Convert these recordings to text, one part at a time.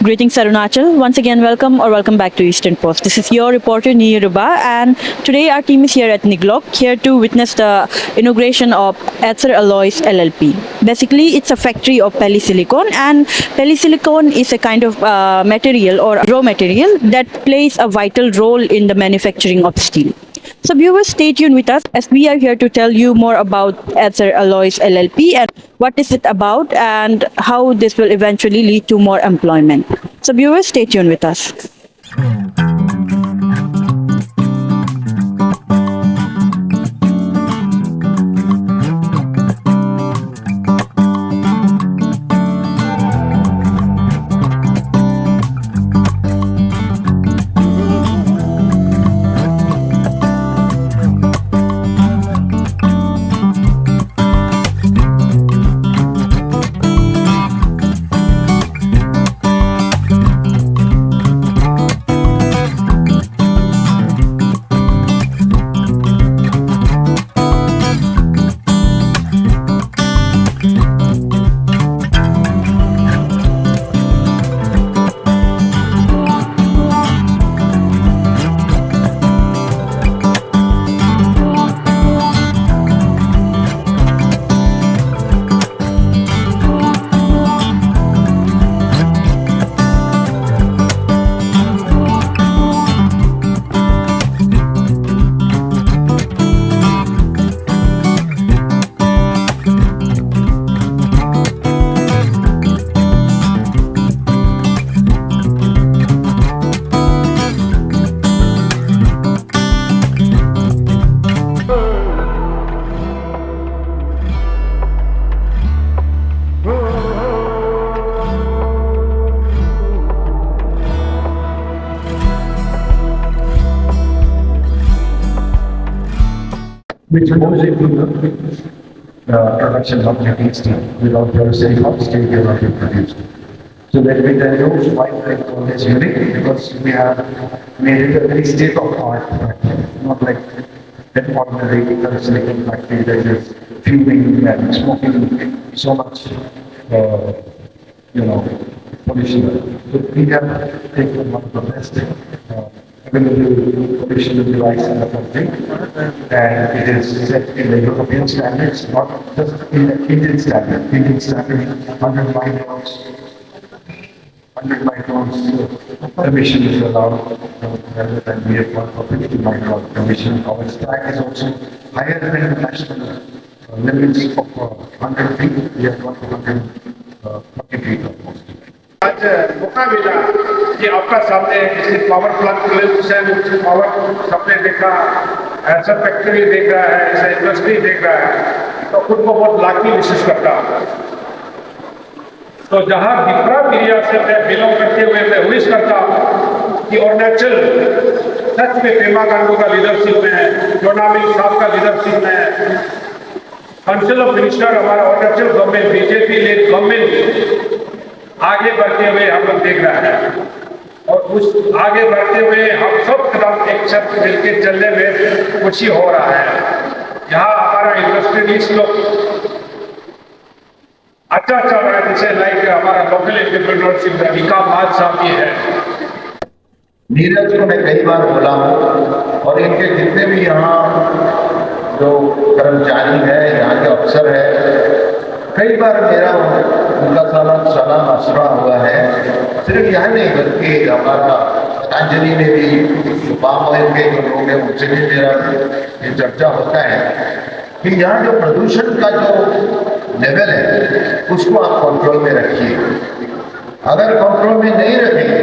Greetings, Arunachal. Once again, welcome back to Eastern Post. This is your reporter Niruba, and today our team is here at Niglok, here to witness the inauguration of Ather Alloys LLP. Basically, it's a factory of polysilicon, and polysilicon is a kind of material or raw material that plays a vital role in the manufacturing of steel. So viewers, stay tuned with us as we are here to tell you more about Ather Alloys LLP and what is it about and how this will eventually lead to more employment. So viewers, stay tuned with us. Which goes into the production of getting steel. Without ferrosilicon, steel cannot be produced. So let me tell you why Niglok is unique, because we have made it a very state-of-art factory, not like an ordinary ferrosilicon factory that is fuming and smoking so much, pollution. So we have taken one of the best available pollution device in the country, and it is set in the European standards, not just in the Indian standard. Indian standard 100 microns. 100 microns emission is allowed rather than we have one for 50 micron emission. Our stack is also higher than the national limits of 100 feet. We have got 140 feet almost. आज मौका मिला कि आपका सामने जैसे power plant है, power सबने देखा, ऐसा फैक्ट्री देख रहा है, ऐसा इंडस्ट्री देख रहा है, तो खुद को बहुत लाकी महसूस करता हूँ। तो जहाँ विप्रा मीडिया से मैं बिलोंग करते हुए मैं विश करता हूँ कि अरुणाचल सच में पेमा खांडू का लीडरशिप में है, जोनामिल साहब का लीडरशिप में है, काउंसिल ऑफ मिनिस्टर हमारा Arunachal government BJP lead government आगे बढ़ते हुए हम लोग देख रहे हैं, और उस आगे बढ़ते हुए हम सब कदम एक साथ मिलकर चलने में खुशी हो रहा है। यहाँ हमारा इंडस्ट्रियलिस्ट लोग अच्छा चल रहा है, जैसे लाइक हमारा लोकल एंटरप्रेन्योरशिप विकास माल साहब ये है। नीरज को मैं कई बार बोला हूँ, और इनके जितने भी यहाँ जो कर्मचारी है, यहाँ के अफसर है, कई बार मेरा उनका साला मशवरा हुआ है। सिर्फ यहाँ नहीं बल्कि हमारा पतंजलि में भी पाम ऑयल के जो लोग हैं उनसे भी मेरा ये चर्चा होता है कि यहाँ जो प्रदूषण का जो लेवल है उसको आप कंट्रोल में रखिए। अगर कंट्रोल में नहीं रखेंगे,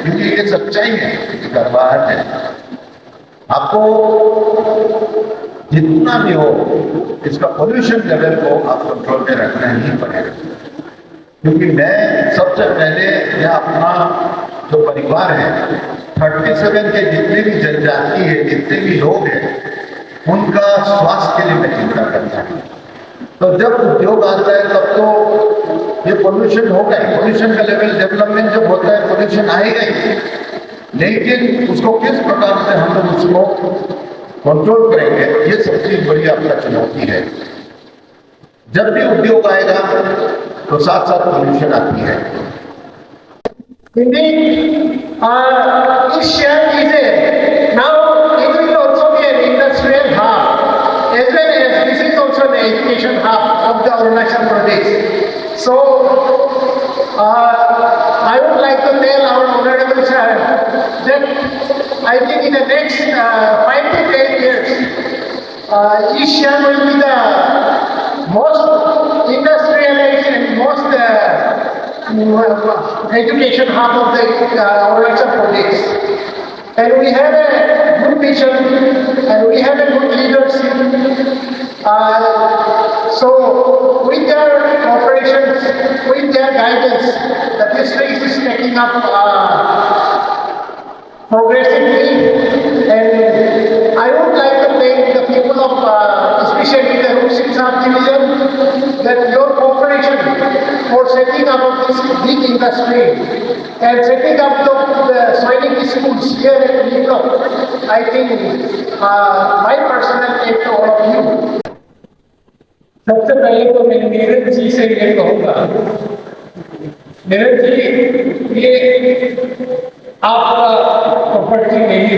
क्योंकि ये सच्चाई है, ये करवाहट है, आपको जितना भी हो इसका पोल्यूशन लेवल को आप कंट्रोल में रखना ही पड़ेगा। क्योंकि मैं सबसे पहले यह अपना जो परिवार है 37 के जितने भी जनजाति है, जितने भी लोग हैं, उनका स्वास्थ्य के लिए मैं चिंता करता हूँ। तो जब उद्योग आता है तब तो ये पोल्यूशन होगा ही, पोल्यूशन का लेवल डेवलपमेंट जब होता है पोल्यूशन आएगा ही, लेकिन उसको किस प्रकार से हम लोग उसको कंट्रोल करेंगे, ये सबसे बड़ी आपका चुनौती है। जब भी उद्योग आएगा तो साथ साथ पोल्यूशन आती है। Indeed, Ishan is a, now it will also be an industrial hub, as well as this is also an education hub of the Arunachal Pradesh. So, I would like to tell our Honorable Sir that I think in the next 5 to 10 years, Ishan will be the most industrialized and most education hub of the Arunachal Pradesh. And we have a good vision and we have a good leadership. So with their cooperations, with their guidance, the district is taking up progressively, and I would like to thank the people of, especially the Rushing division, that your cooperation for setting up this big industry and setting up the Sainik schools here at Nilo. I think my personal thanks to all of you. सबसे पहले तो मैं नीरज जी से ये कहूँगा, नीरज जी ये आपका property नहीं है,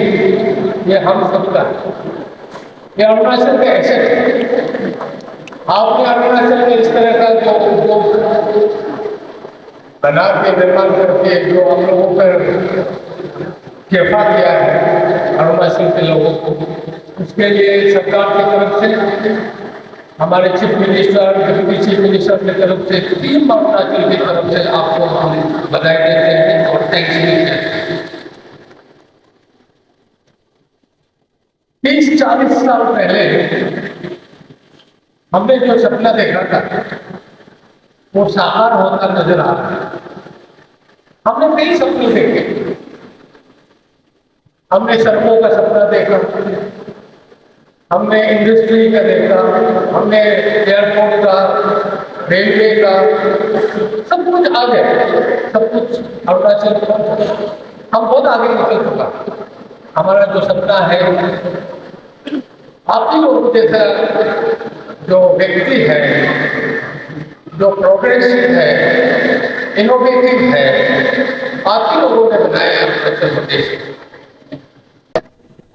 ये हम सबका है, ये अरुणाचल का एसेट है। आपने अरुणाचल में इस तरह का जो उद्योग बना के निर्माण करके जो हम लोगों पर केफा किया है अरुणाचल के लोगों को, उसके लिए सरकार की तरफ से, हमारे chief minister, deputy chief minister की तरफ से, टीम अरुणाचल की तरफ से आपको हम बधाई देते हैं और थैंक्स भी कहते हैं। 30-40 साल पहले हमने जो सपना देखा था वो साकार होता नजर आ रहा है। हमने कई सपने देखे, हमने सड़कों का सपना देखा, हमने इंडस्ट्री का देखा, हमने एयरपोर्ट का, रेलवे का, सब कुछ आ गया, सब कुछ अरुणाचल का, हम बहुत आगे निकल चुका। हमारा जो सपना है, आप ही लोगों जैसा जो व्यक्ति है, जो प्रोग्रेसिव है, इनोवेटिव है, आप ही लोगों ने बनाया Arunachal Pradesh.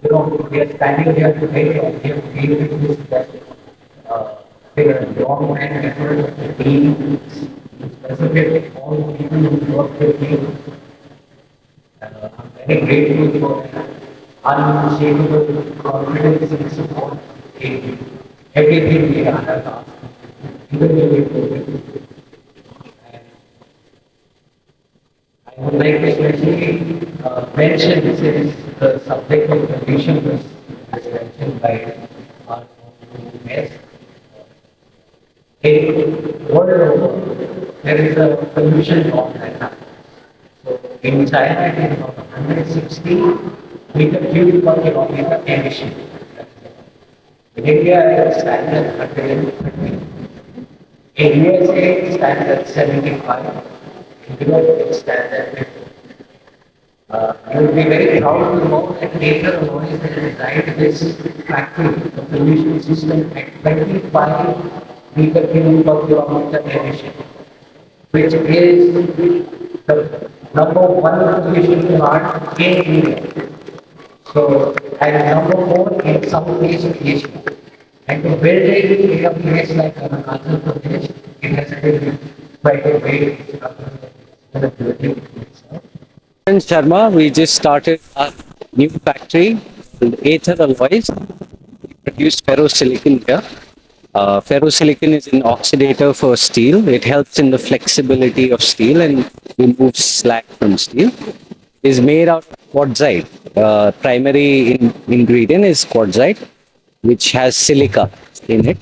You know, we are standing here today and we have created this that there are long and effort of the team, specifically all the people who work with me. I'm very grateful for their unshakable confidence and support in everything we have asked, even when we do. I would like to especially mention, since the subject of pollution was mentioned by our guest, world over, there is a pollution law that happens. So in China, it is about 160 meter cube per kilometer emission. In India, it is standard 130. In USA, it is standard 75. In Europe, it is standard 50. You will be very proud to know that Aether Alloys has designed this factory, the pollution system at 25 meter cube per kilometer emission, which is the number one pollution plant in India. So, and number four in Southeast Asia. And to build it in a place like Arunachal Pradesh, it has been quite a great struggle. Sharma, we just started our new factory called Aether Alloys. We produce ferrosilicon here. Ferrosilicon is an oxidator for steel. It helps in the flexibility of steel and removes slack from steel. It is made out of quartzite. Primary ingredient is quartzite, which has silica in it.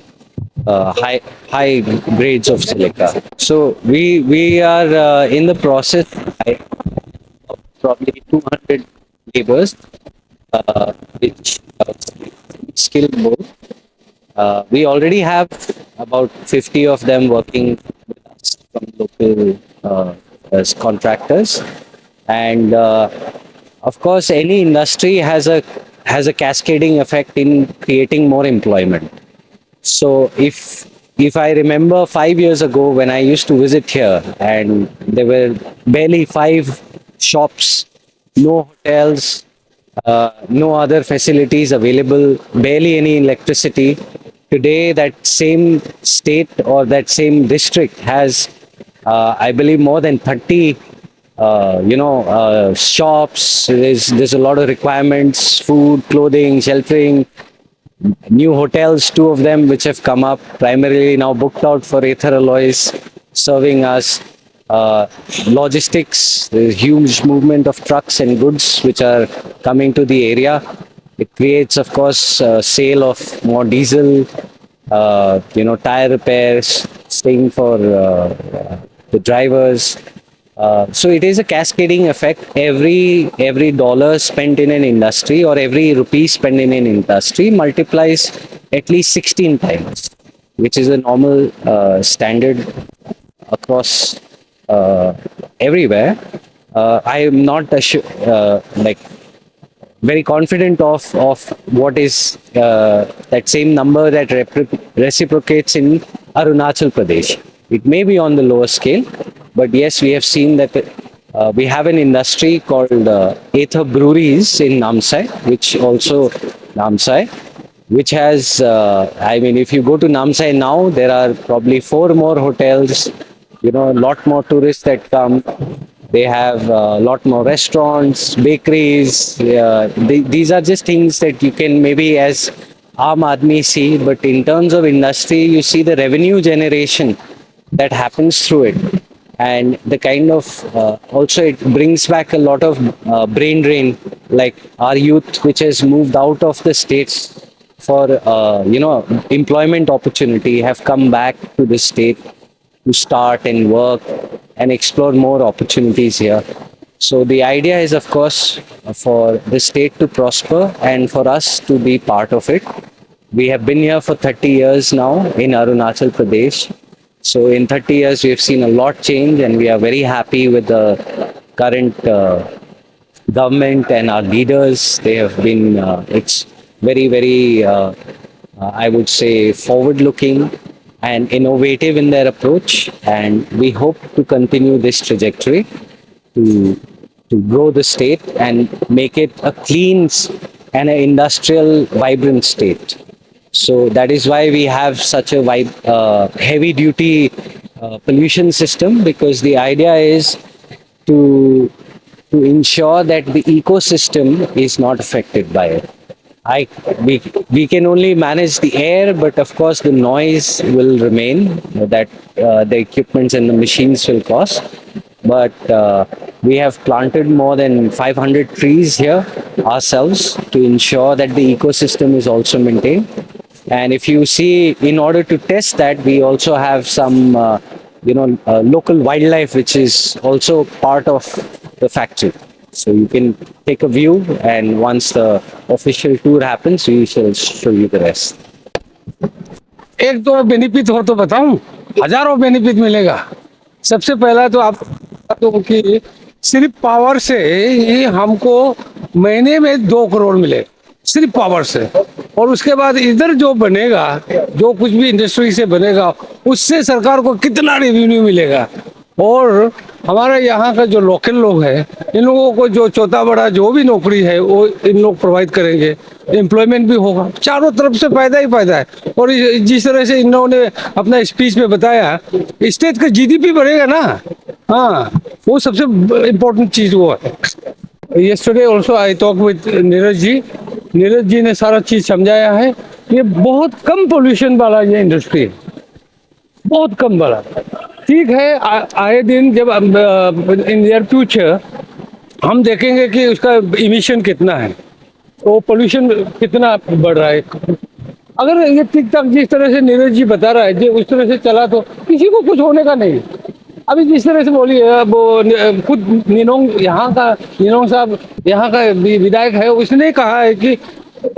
High grades of silica. So we are in the process of probably 200 laborers, which skilled both. We already have about 50 of them working with us from local as contractors, and of course, any industry has a cascading effect in creating more employment. So if I remember 5 years ago when I used to visit here, and there were barely 5 shops, no hotels, no other facilities available, barely any electricity. Today, that same state or that same district has, I believe, more than 30 shops. There's a lot of requirements: food, clothing, sheltering, new hotels, two of them which have come up, primarily now booked out for Aether Alloys, serving us. Logistics, there's huge movement of trucks and goods which are coming to the area. It creates, of course, sale of more diesel, tire repairs, staying for the drivers. So it is a cascading effect. Every dollar spent in an industry or every rupee spent in an industry multiplies at least 16 times, which is a normal standard across everywhere. I am not very confident of what is that same number that reciprocates in Arunachal Pradesh. It may be on the lower scale, but yes, we have seen that we have an industry called Aether Breweries in Namsai, which has, if you go to Namsai now, there are probably 4 more hotels, a lot more tourists that come. They have a lot more restaurants, bakeries. These are just things that you can maybe as Aam Aadmi see, but in terms of industry, you see the revenue generation that happens through it. And the kind of, also it brings back a lot of brain drain, like our youth, which has moved out of the states for, employment opportunity, have come back to the state to start and work and explore more opportunities here. So the idea is, of course, for the state to prosper and for us to be part of it. We have been here for 30 years now in Arunachal Pradesh. So in 30 years, we have seen a lot change, and we are very happy with the current government and our leaders. They have been, it's very, very, I would say, forward-looking and innovative in their approach. And we hope to continue this trajectory to grow the state and make it a clean and an industrial, vibrant state. So that is why we have such a heavy duty pollution system, because the idea is to ensure that the ecosystem is not affected by it. We can only manage the air, but of course the noise will remain that the equipments and the machines will cause. But we have planted more than 500 trees here ourselves to ensure that the ecosystem is also maintained. And if you see, in order to test that, we also have some, local wildlife, which is also part of the factory. So you can take a view, and once the official tour happens, we shall show you the rest. एक तो benefit हो तो बताऊं, हजारों benefit मिलेगा। सबसे पहला तो आप कि सिर्फ पावर से ही हमको महीने में 2 करोड़ मिले, सिर्फ पावर से। और उसके बाद इधर जो बनेगा, जो कुछ भी इंडस्ट्री से बनेगा, उससे सरकार को कितना रेवेन्यू मिलेगा। और हमारे यहाँ का जो लोकल लोग हैं, इन लोगों को जो छोटा बड़ा जो भी नौकरी है वो इन लोग प्रोवाइड करेंगे, एम्प्लॉयमेंट भी होगा, चारों तरफ से फायदा ही फायदा है। और जिस तरह से इन लोगों ने अपना स्पीच में बताया, स्टेट का जीडीपी बढ़ेगा ना, हाँ, वो सबसे इम्पोर्टेंट चीज़ वो है। Yesterday also I talked with Neeraj ji. Neeraj ji ने सारा चीज समझाया है। ये बहुत कम पोल्यूशन वाला ये इंडस्ट्री है, बहुत कम वाला। ठीक है, आए दिन जब इन नियर फ्यूचर हम देखेंगे कि उसका इमिशन कितना है, तो पोल्यूशन कितना बढ़ रहा है। अगर ये ठीक ठाक जिस तरह से नीरज जी बता रहा है, उस तरह से चला तो किसी को कुछ होने का नहीं। अभी जिस तरह से बोली है, वो खुद निनोंग साहब यहाँ का विधायक है, उसने कहा है कि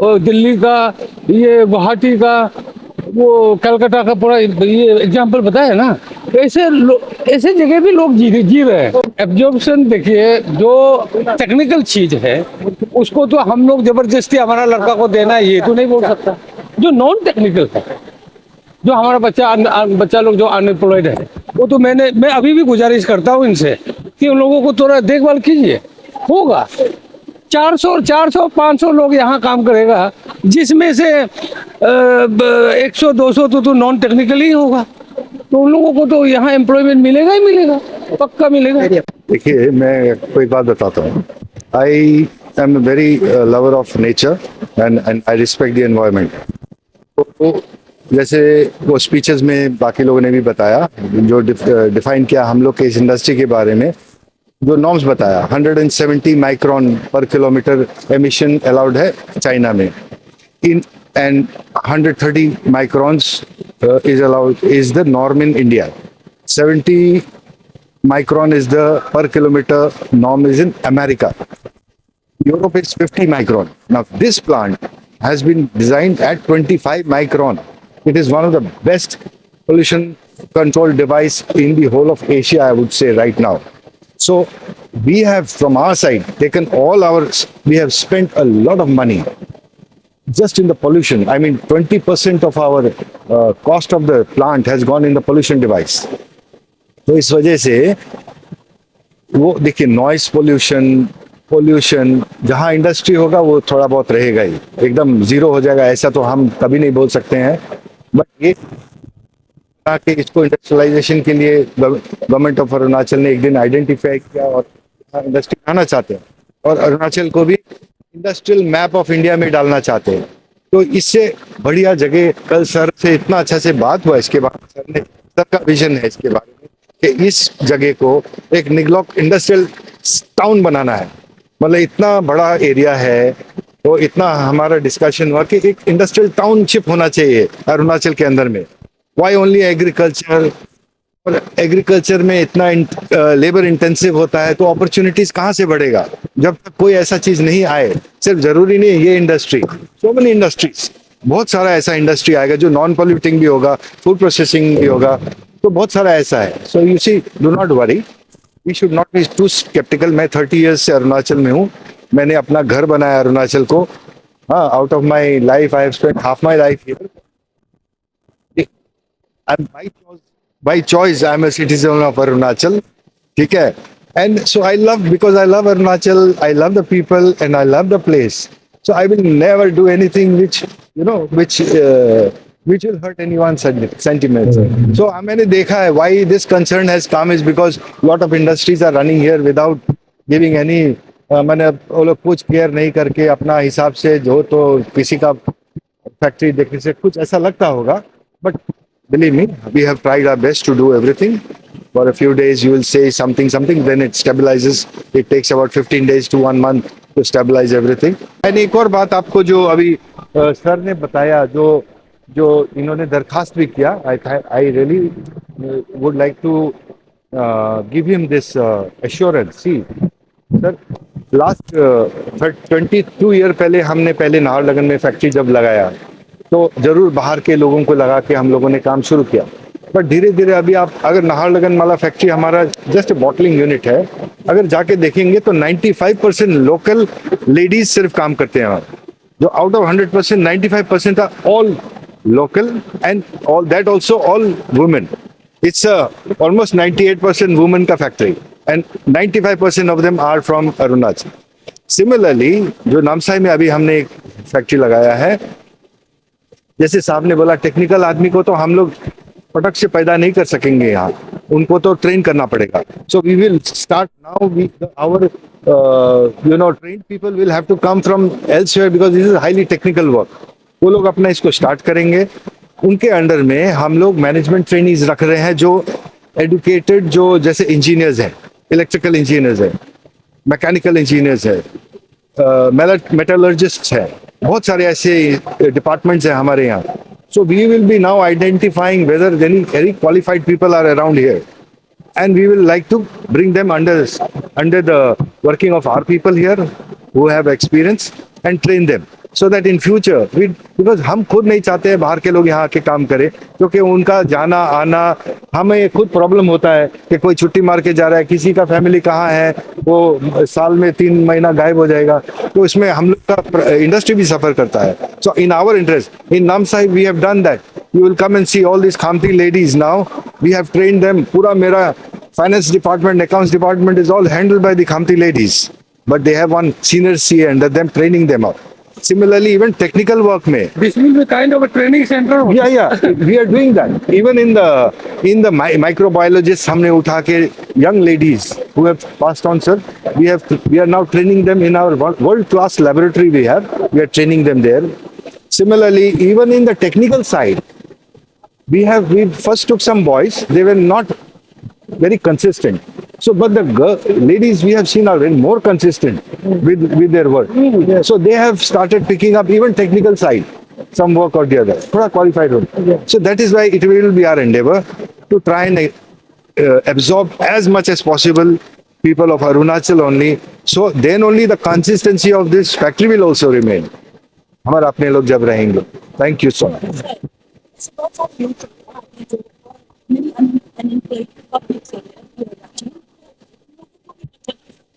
दिल्ली का, ये गुवाहाटी का, वो कलकत्ता का पूरा ये एग्जाम्पल बताया ना। ऐसे जगह भी लोग जी रहे हैं। एब्जॉर्प्शन देखिए, जो टेक्निकल चीज है उसको तो हम लोग जबरदस्ती हमारा लड़का को देना है ये तो नहीं बोल सकता। जो नॉन टेक्निकल है, जो हमारा बच्चा लोग जो अनएम्प्लॉयड है, वो तो मैं अभी भी गुजारिश करता हूँ इनसे कि उन लोगों को थोड़ा देखभाल कीजिए, होगा 400 500 लोग यहाँ काम करेगा, जिसमें से 100 200 तो नॉन टेक्निकल ही होगा, तो उन लोगों को तो यहाँ एम्प्लॉयमेंट मिलेगा ही मिलेगा, पक्का मिलेगा। देखिए, मैं आपको एक बात बताता हूँ। I am very lover of nature and I respect the environment. तो जैसे वो स्पीचेस में बाकी लोगों ने भी बताया, जो डिफाइन किया हम लोग के इस इंडस्ट्री के बारे में, जो नॉर्म्स बताया, 170 माइक्रोन पर किलोमीटर एमिशन अलाउड है चाइना में, in and 130 microns is allowed, is the norm in India. 70 micron is the per kilometer norm is in America. Europe is 50 micron. Now this plant has been designed at 25 micron. It is one of the best pollution control device in the whole of Asia, I would say right now. So we have from our side taken we have spent a lot of money just in the pollution. I mean 20% of our cost of the plant has gone in the pollution device. तो इस वजह से वो देखिए, noise pollution जहाँ industry होगा वो थोड़ा बहुत रहेगा ही, एकदम जीरो हो जाएगा ऐसा तो हम कभी नहीं बोल सकते हैं। बट ये कि इसको इंडस्ट्रियलाइजेशन के लिए गवर्नमेंट ऑफ अरुणाचल ने एक दिन आइडेंटिफाई किया और इंडस्ट्री आना चाहते हैं, और अरुणाचल को भी इंडस्ट्रियल मैप ऑफ इंडिया में डालना चाहते हैं। तो इससे बढ़िया जगह, कल सर से इतना अच्छा से बात हुआ, इसके बाद सर का विजन है इसके बारे में कि इस जगह को एक निगलोक इंडस्ट्रियल टाउन बनाना है। मतलब इतना बड़ा एरिया है, तो इतना हमारा डिस्कशन हुआ कि एक इंडस्ट्रियल टाउनशिप होना चाहिए अरुणाचल के अंदर में। Why only agriculture? और एग्रीकल्चर में इतना लेबर इंटेंसिव होता है, तो अपॉर्चुनिटीज कहाँ से बढ़ेगा जब तक कोई ऐसा चीज नहीं आए। सिर्फ जरूरी नहीं है ये इंडस्ट्री, सो मेनी इंडस्ट्रीज, बहुत सारा ऐसा इंडस्ट्री आएगा जो नॉन पॉल्यूटिंग भी होगा, फूड प्रोसेसिंग भी होगा, तो बहुत सारा ऐसा है। So you see, do not worry, we should not be too sceptical. मैं 30 ईयर्स से अरुणाचल में हूँ, मैंने अपना घर बनाया अरुणाचल को। हाँ, out of my life I have spent half my life here. By choice I am a citizen of Arunachal, ठीक है। And so I love, because I love Arunachal, I love the people and I love the place. So I will never do anything which will hurt anyone's sentiments. So मैंने देखा है, why this concern has come is because lot of industries are running here without giving any मैंने वो लोग कुछ care नहीं करके अपना हिसाब से, जो तो किसी का फैक्ट्री देखने से कुछ ऐसा लगता होगा, but believe me, we have tried our best to do everything. For a few days you will say something, then it stabilizes. It takes about 15 days to 1 month to stabilize everything. And एक और बात आपको जो अभी sir ने बताया, जो इन्होंने दरखास्त भी किया, I really would like to give him this assurance. See, sir, last 22 year पहले हमने नाहरलगुन में फैक्ट्री जब लगाया, तो जरूर बाहर के लोगों को लगा के हम लोगों ने काम शुरू किया। बट धीरे धीरे अभी आप अगर नाहरलगुन वाला फैक्ट्री हमारा जस्ट बॉटलिंग यूनिट है, अगर जाके देखेंगे तो 95% लोकल लेडीज सिर्फ काम करते हैं। जो out of 100%, 95% are all local and all that also all women. It's almost 98% women का factory and 95% of them are from Arunachal. Similarly जो नामसाई में अभी हमने एक फैक्ट्री लगाया है, जैसे साहब ने बोला, टेक्निकल आदमी को तो हम लोग पटक से पैदा नहीं कर सकेंगे यहाँ, उनको तो ट्रेन करना पड़ेगा। So we will start now with our trained people will have to come from elsewhere because this is highly technical work. वो लोग अपना इसको स्टार्ट करेंगे, उनके अंडर में हम लोग मैनेजमेंट ट्रेनीज रख रहे हैं, जो एडुकेटेड, जो जैसे इंजीनियर्स हैं, इलेक्ट्रिकल इंजीनियर्स हैं, मैकेनिकल इंजीनियर्स हैं, मेटलर्जिस्ट है, बहुत सारे ऐसे डिपार्टमेंट्स हैं हमारे यहाँ। So we will be now identifying whether any qualified people are around here, and we will like to bring them under the working of our people here who have experience and train them so that in future because हम खुद नहीं चाहते हैं बाहर के लोग यहाँ आके काम करें, क्योंकि उनका जाना आना हमें खुद प्रॉब्लम होता है कि कोई छुट्टी मार के जा रहा है, किसी का फैमिली कहाँ है, वो साल में 3 महीना गायब हो जाएगा, तो इसमें हम लोग का इंडस्ट्री भी सफर करता है। So in our interest in Namsai we have done that. You will come and see all this Khamti ladies now, we have trained them. पूरा मेरा Finance department, accounts department is all handled by the Khamti ladies. But they have one senior CA under them training them up. Similarly, even technical work may. This will be kind of a training center. Yeah, we are doing that. Even in the microbiologists, हमने उठा के young ladies who have passed on, sir, we are now training them in our world class laboratory we have. We are training them there. Similarly, even in the technical side, we first took some boys. They were not very consistent. So, but the ladies we have seen are very more consistent with their work. So they have started picking up even technical side, some work or the other. Thoda qualified role. So that is why it will be our endeavor to try and absorb as much as possible people of Arunachal only. So then only the consistency of this factory will also remain. हमारा अपने लोग जब रहेंगे. Thank you so much. Lots of youth many unemployed public sector here actually.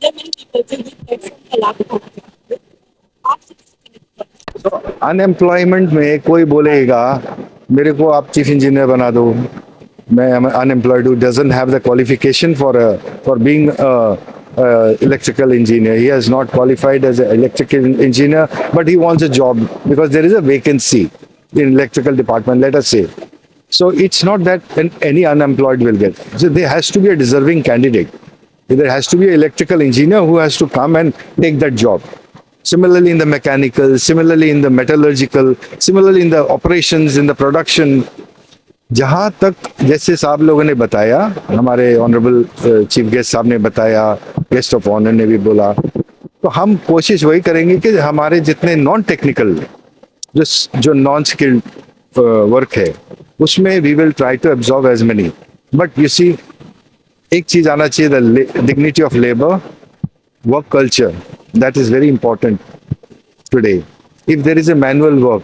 There are many people who will get from the lab So, unemployment में कोई बोलेगा मेरे को आप चीफ इंजीनियर बना दो, मैं अनएम्प्लॉयड हूँ, doesn't have the qualification for being electrical engineer. He has not qualified as an electrical engineer, but he wants a job because there is a vacancy in electrical department, let us say. So it's not that any unemployed will get. So there has to be a deserving candidate. There has to be an electrical engineer who has to come and take that job. Similarly in the mechanical, similarly in the metallurgical, similarly in the operations, in the production. जहाँ तक जैसे साहब लोगों ने बताया, हमारे honourable chief guest साहब ने बताया, गेस्ट ऑफ ऑनर ने भी बोला, तो हम कोशिश वही करेंगे कि हमारे जितने नॉन टेक्निकल जो नॉन स्किल्ड वर्क है उसमें we will try to absorb as many. But you see एक चीज आना चाहिए, the dignity of labour, work culture, that is very important today. If there is a manual work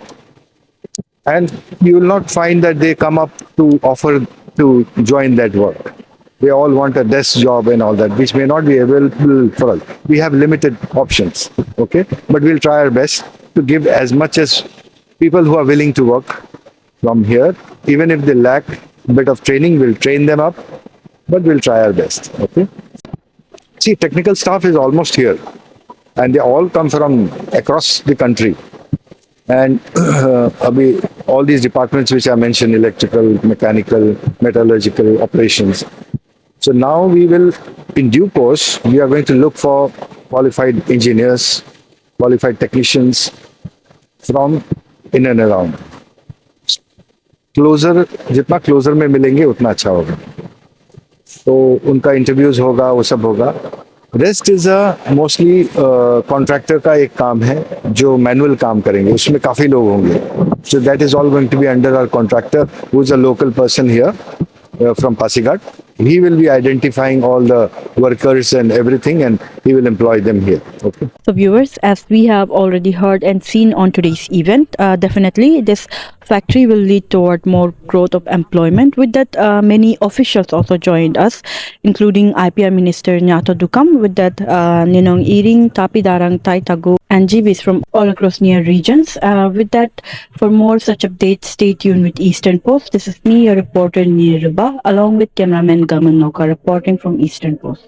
and you will not find that they come up to offer to join that work. They all want a desk job and all that, which may not be available for us. We have limited options, okay? But we'll try our best to give as much as people who are willing to work from here. Even if they lack a bit of training, we'll train them up, but we'll try our best, okay? See, technical staff is almost here, and they all come from across the country. And all these departments which I mentioned, electrical, mechanical, metallurgical, operations. So now we will, in due course, we are going to look for qualified engineers, qualified technicians from in and around. Closer, जितना closer में मिलेंगे उतना अच्छा होगा. तो उनका interviews होगा, वो सब होगा. रेस्ट इज मोस्टली कॉन्ट्रैक्टर का एक काम है जो मैनुअल काम करेंगे, उसमें काफ़ी लोग होंगे. So that is all going to be under our contractor who is a local person here from Pasighat. He will be identifying all the workers and everything, and he will employ them here. Okay. So viewers, as we have already heard and seen on today's event, definitely this factory will lead toward more growth of employment. With that, many officials also joined us, including IPR Minister Nyato Dukam. With that, Ninong Iring, Tapi Darang, Tai Tagu, and GBs from all across near regions. With that, for more such updates, stay tuned with Eastern Post. This is me, your reporter Niruba, along with cameraman Gaman Noka, reporting from Eastern Post.